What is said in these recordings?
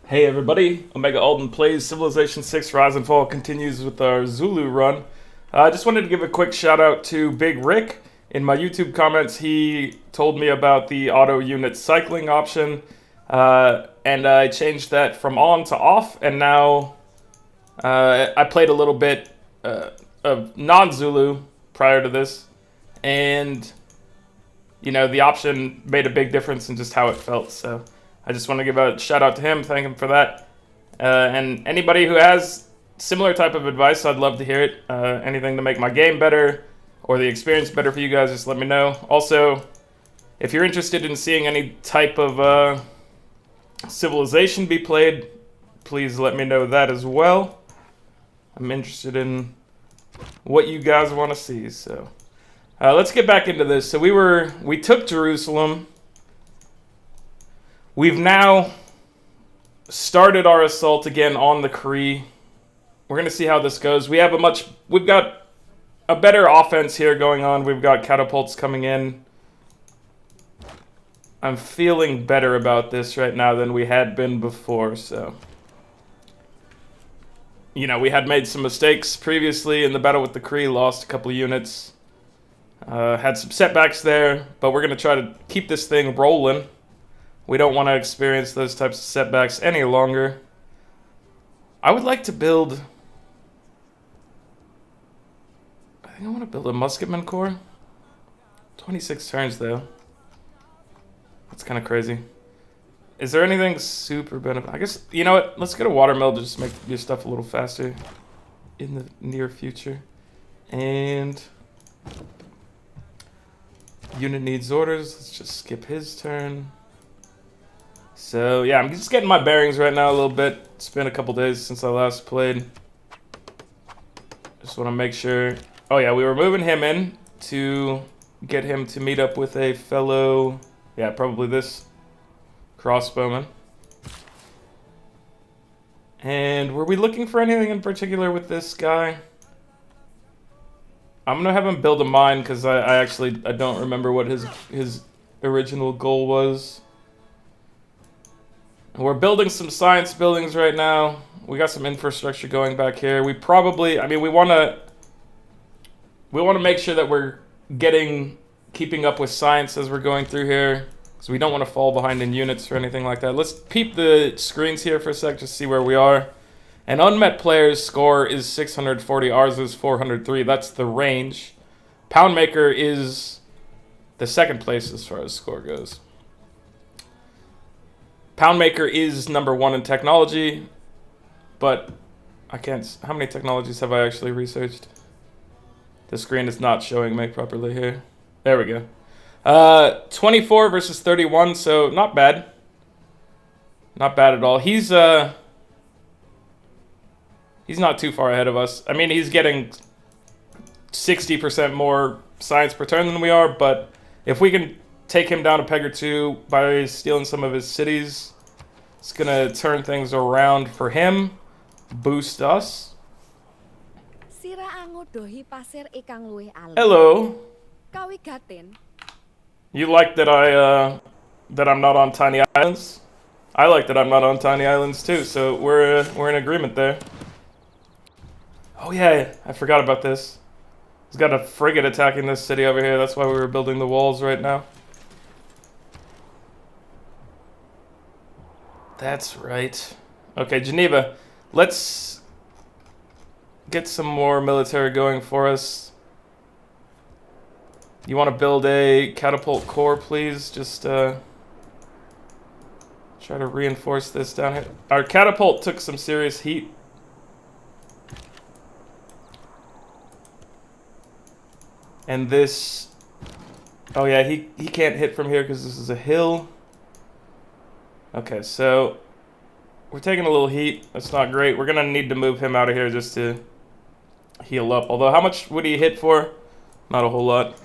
Hey everybody, Omega Alden plays Civilization 6 Rise and Fall continues with our Zulu run. I just wanted to give a quick shout out to Big Rick. In my YouTube comments, he told me about the auto unit cycling option, and I changed that from on to off, and now I played a little bit of non-Zulu prior to this, and the option made a big difference in just how it felt, so I just want to give a shout out to him, thank him for that. And anybody who has similar type of advice, I'd love to hear it. Anything to make my game better or the experience better for you guys, just let me know. Also, if you're interested in seeing any type of Civilization be played, please let me know that as well. I'm interested in what you guys want to see, so let's get back into this. So we took Jerusalem. We've now started our assault again on the Cree. We're going to see how this goes. We've got a better offense here going on. We've got catapults coming in. I'm feeling better about this right now than we had been before, so. We had made some mistakes previously in the battle with the Cree, lost a couple of units. Had some setbacks there, but we're going to try to keep this thing rolling. We don't want to experience those types of setbacks any longer. I would like to build... I think I want to build a musketman corps. 26 turns, though. That's kind of crazy. Is there anything super beneficial? I guess, you know what? Let's get a watermill to just make your stuff a little faster in the near future. And... unit needs orders. Let's just skip his turn. So, yeah, I'm just getting my bearings right now a little bit. It's been a couple days since I last played. Just want to make sure... Oh, yeah, we were moving him in to get him to meet up with a fellow... Yeah, probably this crossbowman. And were we looking for anything in particular with this guy? I'm going to have him build a mine because I don't remember what his original goal was. We're building some science buildings right now. We got some infrastructure going back here. We probably, we want to make sure that we're keeping up with science as we're going through here, because we don't want to fall behind in units or anything like that. Let's peep the screens here for a sec, just see where we are. And unmet players' score is 640. Ours is 403. That's the range. Poundmaker is the second place as far as score goes. Poundmaker is number 1 in technology, but I can't... How many technologies have I actually researched? The screen is not showing me properly here. There we go. 24 versus 31, so not bad. Not bad at all. He's not too far ahead of us. He's getting 60% more science per turn than we are, but if we can take him down a peg or two by stealing some of his cities, it's gonna turn things around for him, boost us. Hello. You like that I'm not on tiny islands? I like that I'm not on tiny islands too, so we're in agreement there. Oh yeah, I forgot about this. He's got a frigate attacking this city over here. That's why we were building the walls right now. That's right. Okay, Geneva, let's get some more military going for us. You want to build a catapult corps, please? Just try to reinforce this down here. Our catapult took some serious heat. And this... Oh yeah, he can't hit from here because this is a hill. Okay, so we're taking a little heat. That's not great. We're going to need to move him out of here just to heal up. Although, how much would he hit for? Not a whole lot.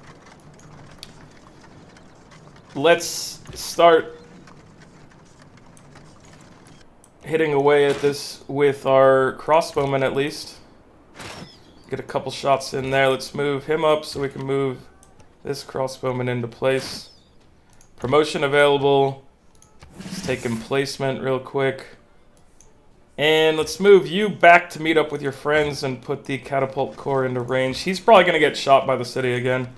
Let's start hitting away at this with our crossbowmen at least. Get a couple shots in there. Let's move him up so we can move this crossbowman into place. Promotion available. Let's take emplacement real quick. And let's move you back to meet up with your friends and put the catapult core into range. He's probably going to get shot by the city again.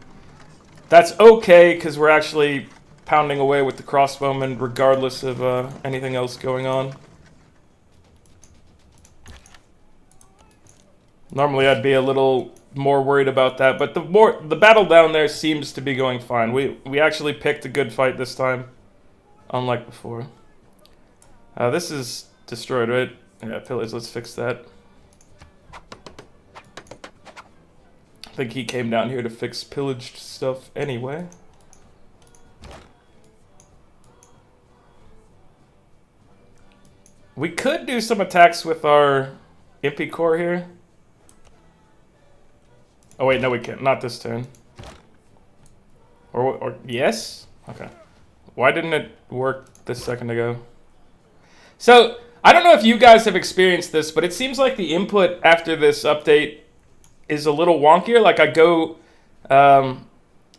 That's okay, because we're actually pounding away with the crossbowmen regardless of anything else going on. Normally I'd be a little more worried about that, but the battle down there seems to be going fine. We actually picked a good fight this time, unlike before. This is destroyed, right? Yeah, pillage, let's fix that. I think he came down here to fix pillaged stuff anyway. We could do some attacks with our Impy Core here. Oh wait, no we can't. Not this turn. Or yes? Okay. Why didn't it work this second ago? So, I don't know if you guys have experienced this, but it seems like the input after this update is a little wonkier. Like I go, and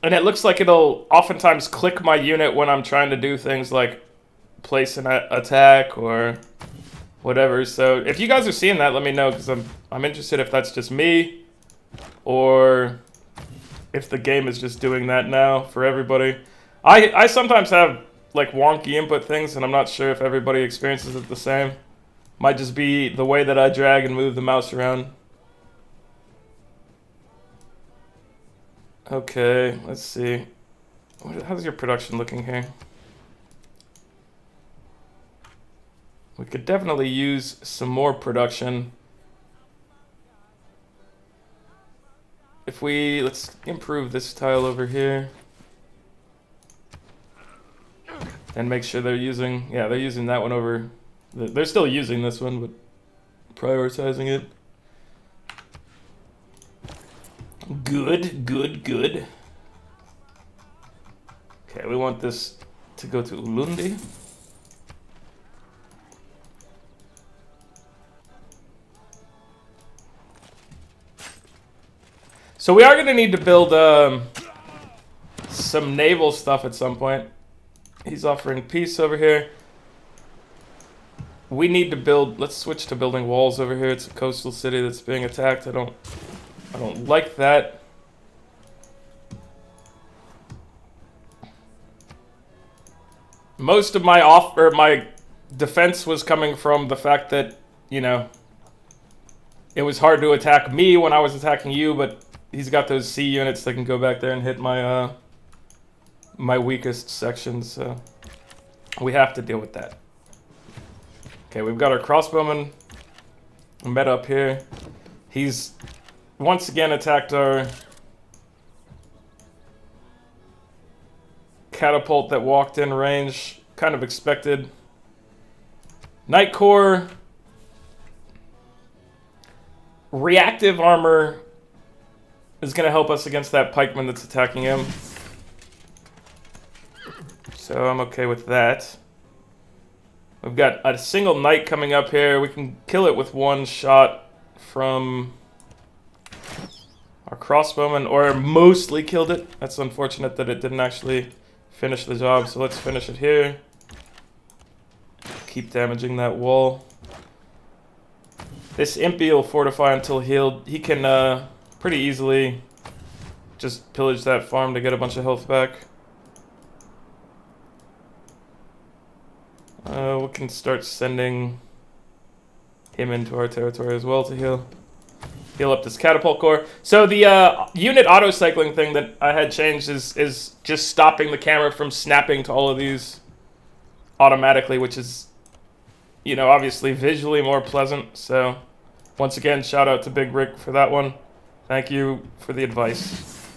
it looks like it'll oftentimes click my unit when I'm trying to do things like place an attack or whatever. So if you guys are seeing that, let me know, because I'm interested if that's just me or if the game is just doing that now for everybody. I sometimes have like wonky input things, and I'm not sure if everybody experiences it the same. Might just be the way that I drag and move the mouse around. Okay, let's see. How's your production looking here? We could definitely use some more production. If let's improve this tile over here. And make sure they're using, yeah, they're using that one over, they're still using this one, but prioritizing it. Good, good, good. Okay, we want this to go to Ulundi. So we are going to need to build some naval stuff at some point. He's offering peace over here. We need to build, let's switch to building walls over here. It's a coastal city that's being attacked. I don't like that. Most of my defense was coming from the fact that, you know, it was hard to attack me when I was attacking you, but he's got those C units that can go back there and hit my my weakest sections, so we have to deal with that. Okay, we've got our crossbowman met up here. He's once again attacked our catapult that walked in range. Kind of expected. Knight Corps. Reactive armor is going to help us against that pikeman that's attacking him. So I'm okay with that. We've got a single knight coming up here. We can kill it with one shot from our crossbowman, or mostly killed it. That's unfortunate that it didn't actually finish the job, so let's finish it here. Keep damaging that wall. This Impy will fortify until healed. He can pretty easily just pillage that farm to get a bunch of health back. We can start sending him into our territory as well to heal up this catapult core. So the unit auto-cycling thing that I had changed is just stopping the camera from snapping to all of these automatically, which is, you know, obviously visually more pleasant. So once again, shout out to Big Rick for that one. Thank you for the advice.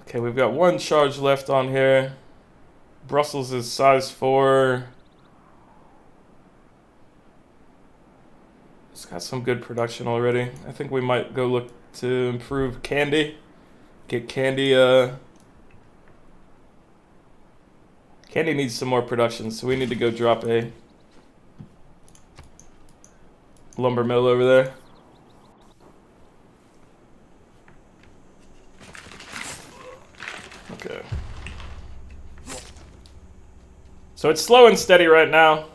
Okay, we've got one charge left on here. Brussels is size 4. It's got some good production already. I think we might go look to improve Candy. Get Candy, Candy needs some more production, so we need to go drop a lumber mill over there. Okay. So it's slow and steady right now.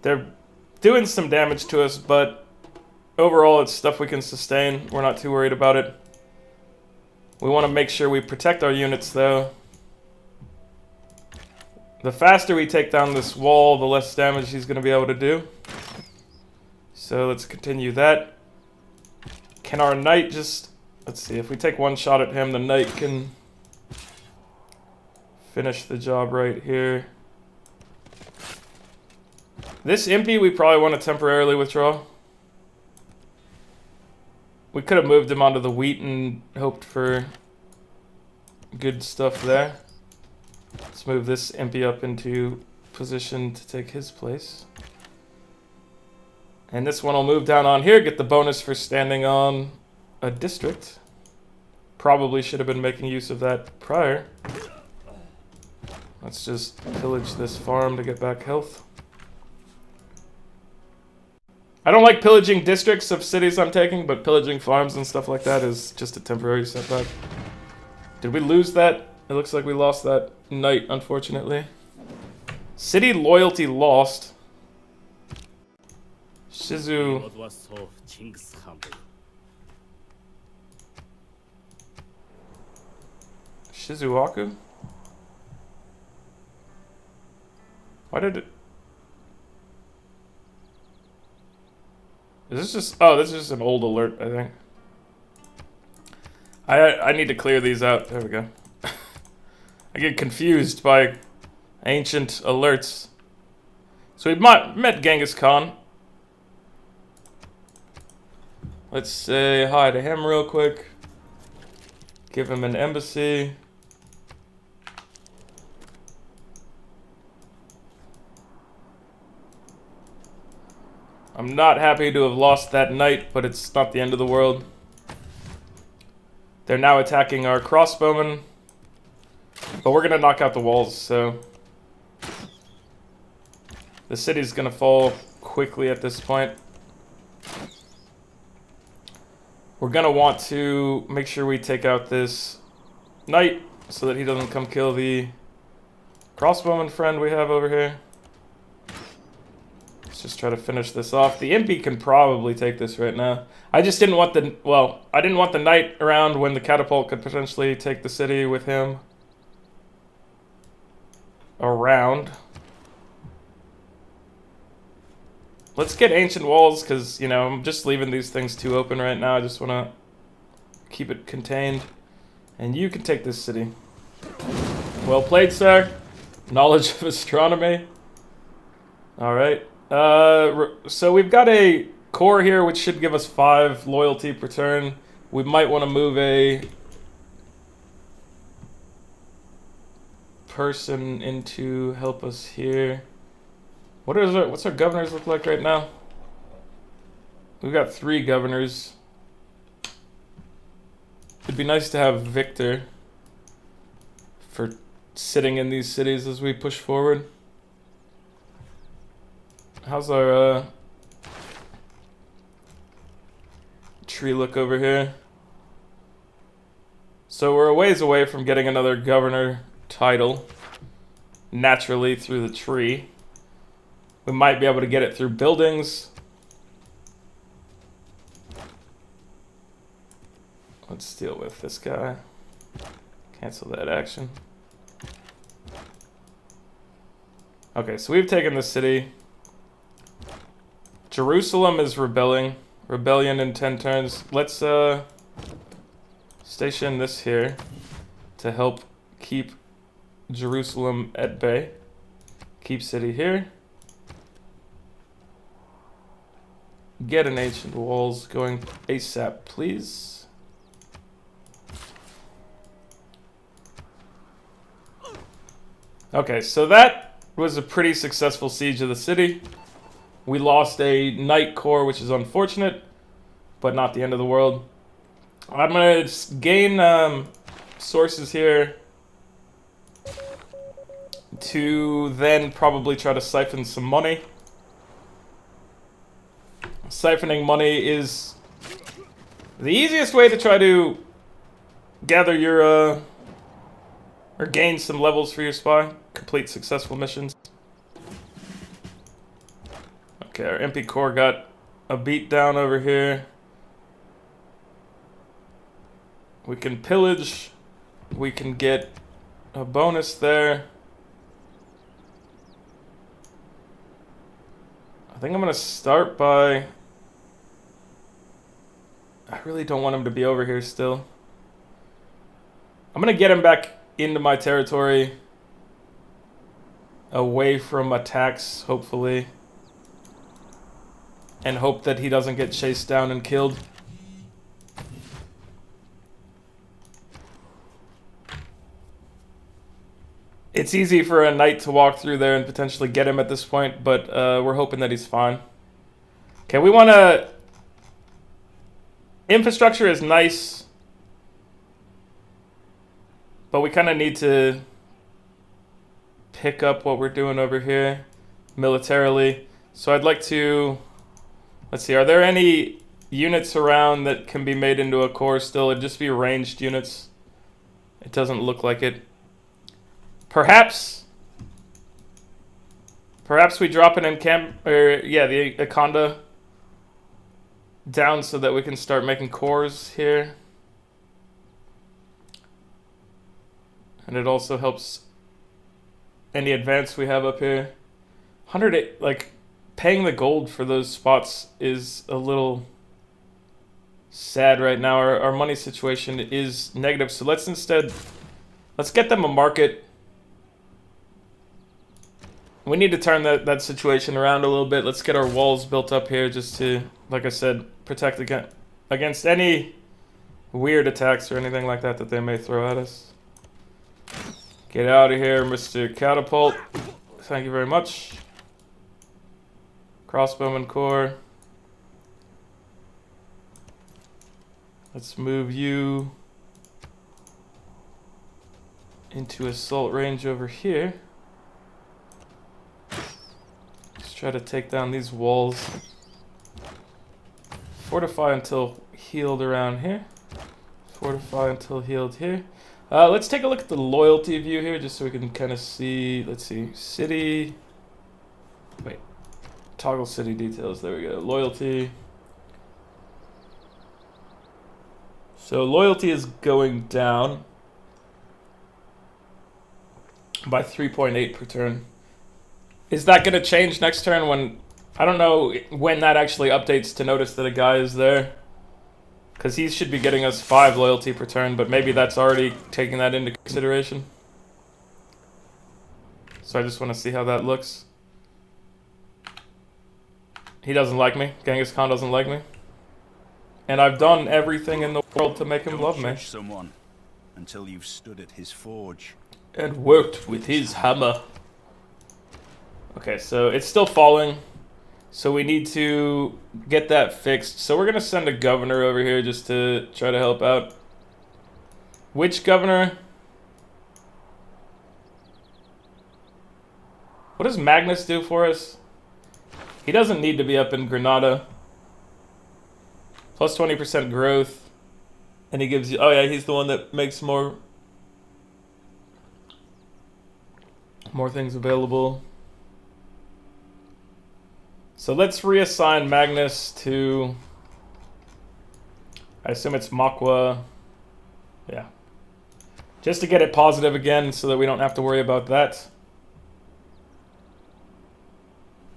They're doing some damage to us, but overall it's stuff we can sustain. We're not too worried about it. We want to make sure we protect our units, though. The faster we take down this wall, the less damage he's going to be able to do. So let's continue that. Can our knight just... Let's see, if we take one shot at him, the knight can finish the job right here. This impy we probably want to temporarily withdraw. We could have moved him onto the wheat and hoped for good stuff there. Let's move this impy up into position to take his place. And this one will move down on here, get the bonus for standing on a district. Probably should have been making use of that prior. Let's just pillage this farm to get back health. I don't like pillaging districts of cities I'm taking, but pillaging farms and stuff like that is just a temporary setback. Did we lose that? It looks like we lost that knight, unfortunately. City loyalty lost. Shizuoku? Why did it... Is this just... Oh, this is just an old alert, I think. I need to clear these out. There we go. I get confused by ancient alerts. So we met Genghis Khan. Let's say hi to him real quick. Give him an embassy. I'm not happy to have lost that knight, but it's not the end of the world. They're now attacking our crossbowmen. But we're going to knock out the walls, so... The city's going to fall quickly at this point. We're going to want to make sure we take out this knight so that he doesn't come kill the crossbowman friend we have over here. Let's just try to finish this off. The impy can probably take this right now. I just didn't want the... Well, I didn't want the knight around when the catapult could potentially take the city with him around. Let's get ancient walls, because, you know, I'm just leaving these things too open right now. I just want to keep it contained. And you can take this city. Well played, sir. Knowledge of astronomy. Alright. So we've got a core here, which should give us 5 loyalty per turn. We might want to move a person in to help us here. What's our governors look like right now? We've got 3 governors. It'd be nice to have Victor for sitting in these cities as we push forward. How's our tree look over here? So we're a ways away from getting another governor title naturally through the tree. We might be able to get it through buildings. Let's deal with this guy. Cancel that action. Okay, so we've taken the city. Jerusalem is rebelling. Rebellion in 10 turns. Let's station this here to help keep Jerusalem at bay. Keep city here. Get an ancient walls going ASAP, please. Okay, so that was a pretty successful siege of the city. We lost a knight core, which is unfortunate, but not the end of the world. I'm going to gain sources here to then probably try to siphon some money. Siphoning money is the easiest way to try to gather your or gain some levels for your spy. Complete successful missions. Okay, our MP Corps got a beat down over here. We can pillage. We can get a bonus there. I think I'm going to start by... I really don't want him to be over here still. I'm going to get him back into my territory. Away from attacks, hopefully. And hope that he doesn't get chased down and killed. It's easy for a knight to walk through there and potentially get him at this point, but we're hoping that he's fine. Okay, we want to... Infrastructure is nice, but we kind of need to pick up what we're doing over here militarily. So I'd like to... Let's see, are there any units around that can be made into a core still? It'd just be ranged units. It doesn't look like it. Perhaps we drop an the Akonda down so that we can start making cores here. And it also helps any advance we have up here. 108, like, paying the gold for those spots is a little sad right now. Our money situation is negative, so let's get them a market. We need to turn that situation around a little bit. Let's get our walls built up here just to, like I said, protect against any weird attacks or anything like that they may throw at us. Get out of here, Mr. Catapult. Thank you very much. Crossbowman Corps. Let's move you into assault range over here. Let's try to take down these walls. Fortify until healed around here. Fortify until healed here. Let's take a look at the loyalty view here just so we can kind of see. Let's see. City. Wait. Toggle city details. There we go. Loyalty. So loyalty is going down by 3.8 per turn. Is that going to change next turn when... I don't know when that actually updates to notice that a guy is there. Because he should be getting us 5 loyalty per turn, but maybe that's already taking that into consideration. So I just want to see how that looks. He doesn't like me. Genghis Khan doesn't like me. And I've done everything in the world to make him love me. Someone until you've stood at his forge. And worked with his hammer. Okay, so it's still falling. So we need to get that fixed. So we're going to send a governor over here just to try to help out. Which governor? What does Magnus do for us? He doesn't need to be up in Granada. Plus 20% growth. And he gives you... Oh yeah, he's the one that makes more things available. So let's reassign Magnus to... I assume it's Makwa. Yeah. Just to get it positive again so that we don't have to worry about that.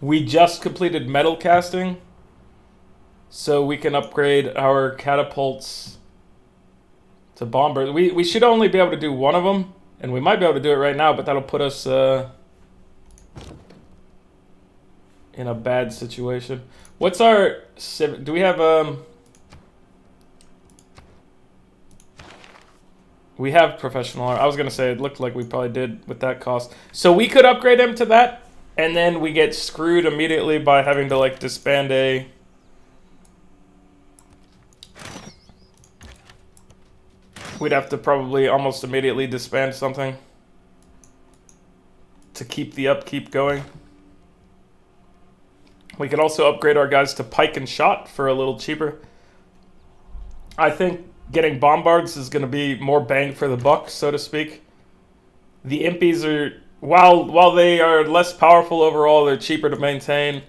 We just completed metal casting. So we can upgrade our catapults to bombers. We should only be able to do one of them. And we might be able to do it right now, but that'll put us... in a bad situation. What's our... Do we have... We have professional armor. I was going to say it looked like we probably did with that cost. So we could upgrade him to that. And then we get screwed immediately by having to like disband a... We'd have to probably almost immediately disband something to keep the upkeep going. We could also upgrade our guys to pike and shot for a little cheaper. I think getting bombards is going to be more bang for the buck, so to speak. The impies are, while they are less powerful overall, they're cheaper to maintain,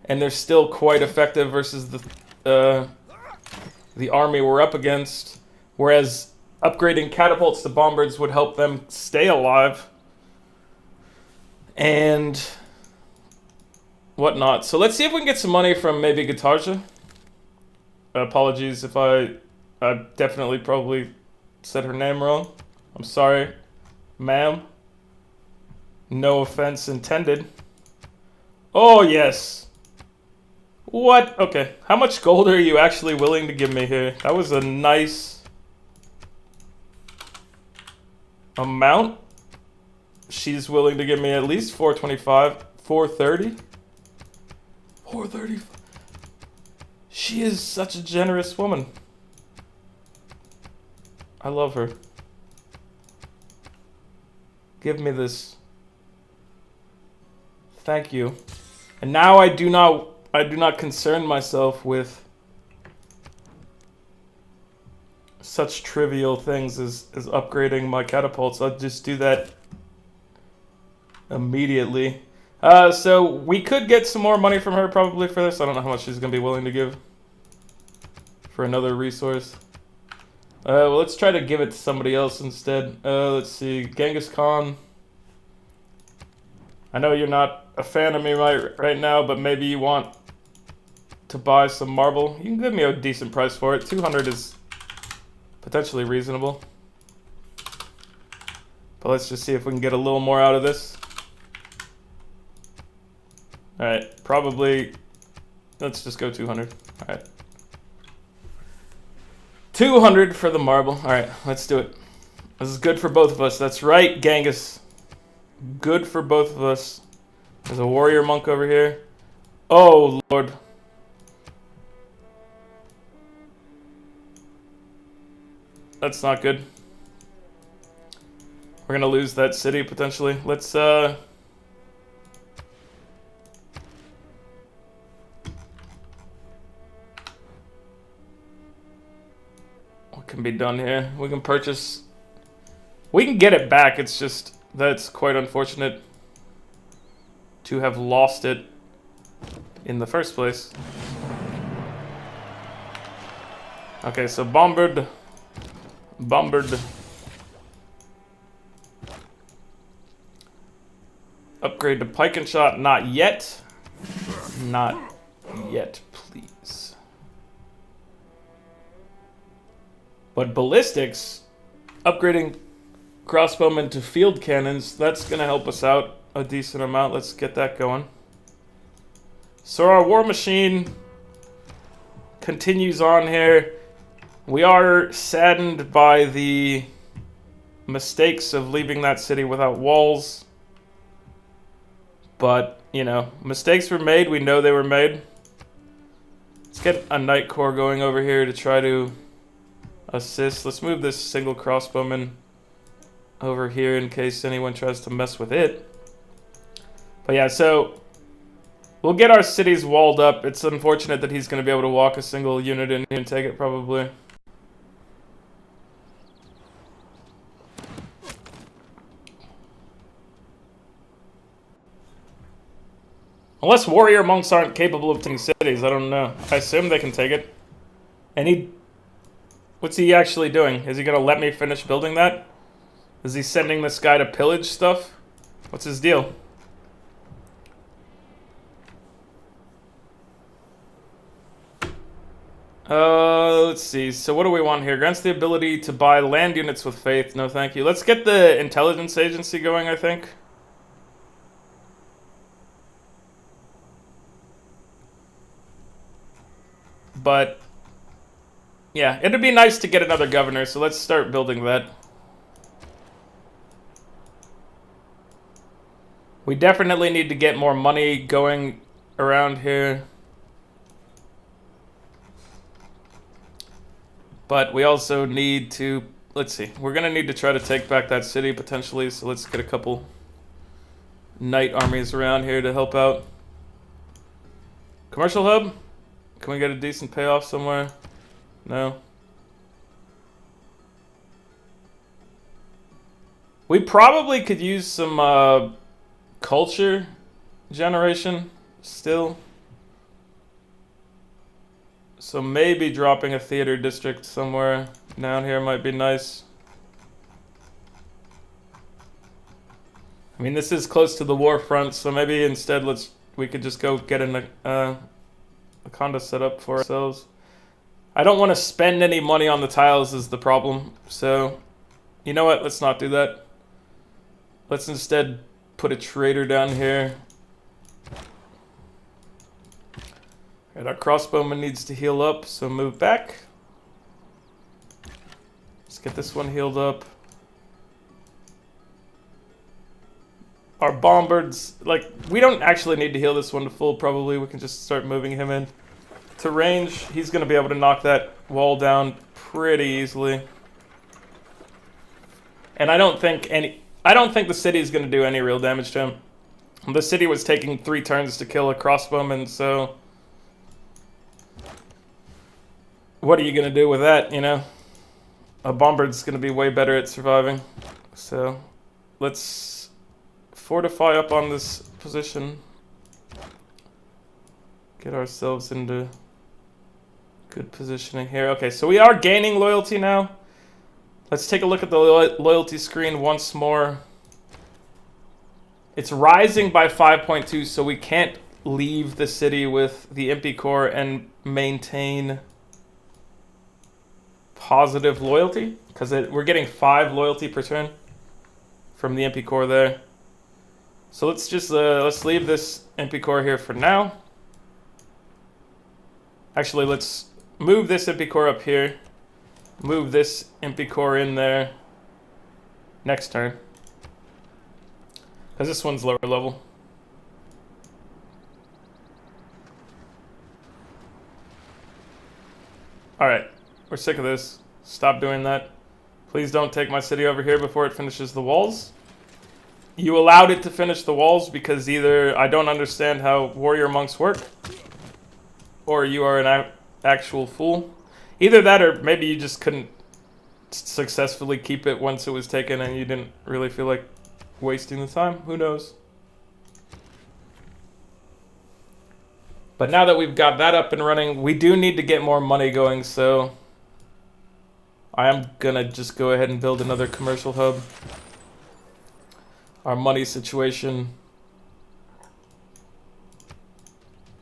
and they're still quite effective versus the army we're up against. Whereas upgrading catapults to bombards would help them stay alive and whatnot. So let's see if we can get some money from maybe Guitarja. Apologies if I definitely probably said her name wrong. I'm sorry, ma'am. No offense intended. Oh, yes. What? Okay. How much gold are you actually willing to give me here? That was a nice amount. She's willing to give me at least 425, 430. 430. She is such a generous woman. I love her. Give me this. Thank you. And now I do not concern myself with such trivial things as upgrading my catapults. I'll just do that immediately. So we could get some more money from her probably for this. I don't know how much she's going to be willing to give for another resource. Well, let's try to give it to somebody else instead. Let's see. Genghis Khan. I know you're not a fan of me right now, but maybe you want to buy some marble. You can give me a decent price for it. 200 is potentially reasonable. But let's just see if we can get a little more out of this. Alright, probably... Let's just go 200. Alright. 200 for the marble. Alright, let's do it. This is good for both of us. That's right, Genghis. Good for both of us. There's a warrior monk over here. Oh, Lord. That's not good. We're gonna lose that city, potentially. Let's, what can be done here? We can purchase... We can get it back, it's just... That's quite unfortunate to have lost it in the first place. Okay, so bombard. Upgrade to pike and shot, not yet. Not yet, please. But ballistics, upgrading crossbowmen to field cannons, that's gonna help us out a decent amount. Let's get that going. So our war machine continues on here. We are saddened by the mistakes of leaving that city without walls. But, you know, mistakes were made. We know they were made. Let's get a Knight Corps going over here to try to assist. Let's move this single crossbowman over here in case anyone tries to mess with it. But yeah, so we'll get our cities walled up. It's unfortunate that he's going to be able to walk a single unit in here and take it, probably. Unless warrior monks aren't capable of taking cities, I don't know. I assume they can take it. And he... What's he actually doing? Is he going to let me finish building that? Is he sending this guy to pillage stuff? What's his deal? Let's see. So what do we want here? Grants the ability to buy land units with faith. No, thank you. Let's get the intelligence agency going, I think. But, yeah, it'd be nice to get another governor, so let's start building that. We definitely need to get more money going around here. But we also need to, let's see, we're going to need to try to take back that city potentially, so let's get a couple knight armies around here to help out. Commercial hub? Can we get a decent payoff somewhere? No. We probably could use some culture generation still. So maybe dropping a theater district somewhere down here might be nice. I mean, this is close to the war front, so maybe instead we could just go get a condo set up for ourselves. I don't want to spend any money on the tiles is the problem. So, you know what? Let's not do that. Let's instead put a trader down here. Alright, our crossbowman needs to heal up, so move back. Let's get this one healed up. Our bombards, like, we don't actually need to heal this one to full, probably. We can just start moving him in to range. He's going to be able to knock that wall down pretty easily. And I don't think the city is going to do any real damage to him. The city was taking 3 turns to kill a crossbowman, so what are you going to do with that, you know? A bombard's going to be way better at surviving. So let's fortify up on this position. Get ourselves into good positioning here. Okay, so we are gaining loyalty now. Let's take a look at the loyalty screen once more. It's rising by 5.2, so we can't leave the city with the Impy Corps and maintain positive loyalty, because we're getting 5 loyalty per turn from the Impy Corps there. So let's just let's leave this Impy Corps here for now. Actually, let's move this Impy Corps up here. Move this Impy Corps in there next turn, because this one's lower level. Alright, we're sick of this. Stop doing that. Please don't take my city over here before it finishes the walls. You allowed it to finish the walls because either I don't understand how warrior monks work, or you are an actual fool. Either that, or maybe you just couldn't successfully keep it once it was taken and you didn't really feel like wasting the time. Who knows? But now that we've got that up and running, we do need to get more money going, so I am gonna just go ahead and build another commercial hub. Our money situation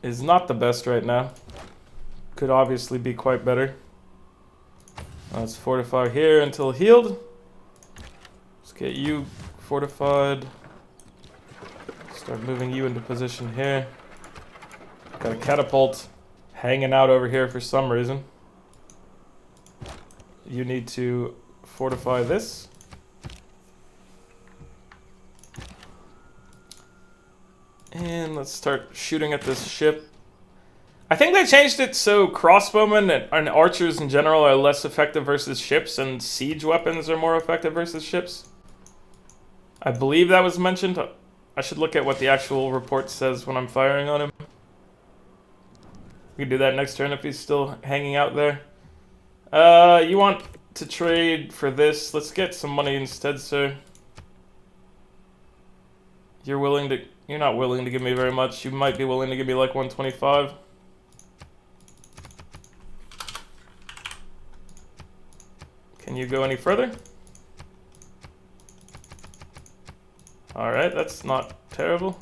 is not the best right now. Could obviously be quite better. Let's fortify here until healed. Let's get you fortified. Start moving you into position here. Got a catapult hanging out over here for some reason. You need to fortify this. And let's start shooting at this ship. I think they changed it so crossbowmen and archers in general are less effective versus ships, and siege weapons are more effective versus ships. I believe that was mentioned. I should look at what the actual report says when I'm firing on him. We can do that next turn if he's still hanging out there. You want to trade for this? Let's get some money instead, sir. You're not willing to give me very much. You might be willing to give me like 125. Can you go any further? Alright, that's not terrible.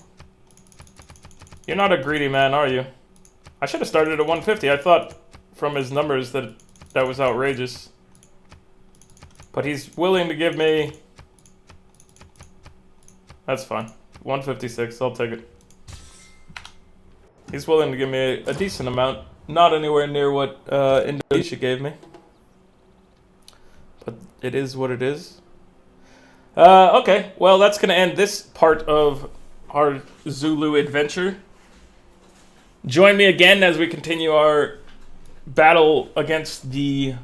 You're not a greedy man, are you? I should have started at 150. I thought from his numbers that that was outrageous. But he's willing to give me... That's fine. 156, I'll take it. He's willing to give me a decent amount. Not anywhere near what Indonesia gave me. But it is what it is. Okay, well that's going to end this part of our Zulu adventure. Join me again as we continue our battle against the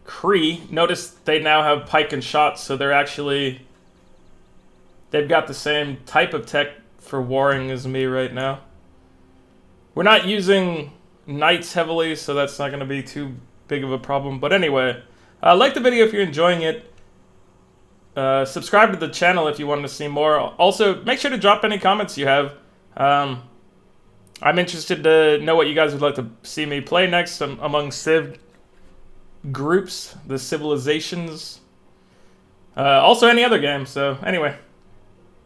Cree. Notice they now have pike and shot, so they're actually... They've got the same type of tech for warring as me right now. We're not using knights heavily, so that's not going to be too big of a problem. But anyway, like the video if you're enjoying it. Subscribe to the channel if you want to see more. Also, make sure to drop any comments you have. I'm interested to know what you guys would like to see me play next among Civ groups, the civilizations. Also, any other game. So, anyway,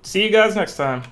see you guys next time.